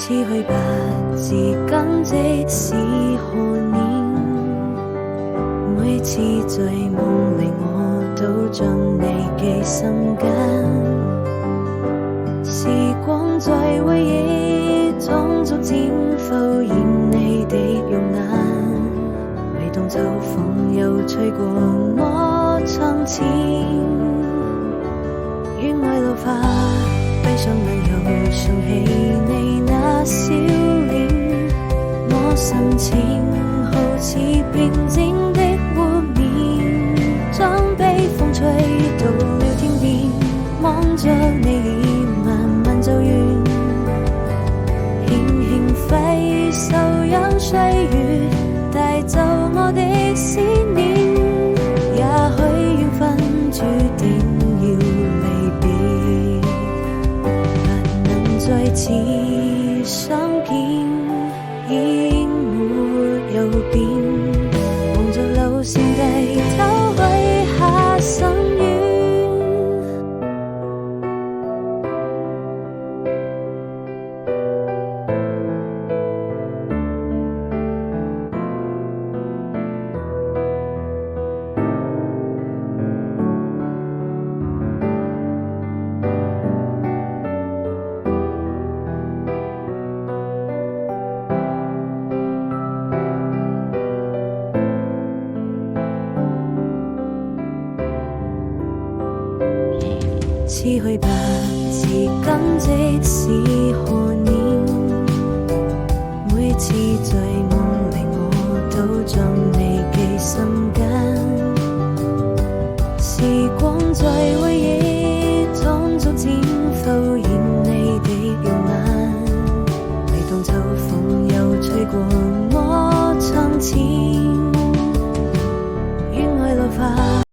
似去吧，至今即使何年，每次在夢裏我都將你記心間。時光在回憶中逐漸浮現你的容顏，每當秋風又吹過我窗前，願愛老化，閉上眼又想起你那笑臉，我心情好似平靜的湖面，將悲風吹到了天邊，望着你臉慢慢走遠，輕輕揮手讓歲月帶走我的思念，也許緣分注定要離別，不能再次相見，已沒有變，望着路線低頭許下心願。似去吧，至今即使何年，每次在夢裏我都將你記心間。時光在回憶中逐漸浮現你的容顏，每當秋風又吹過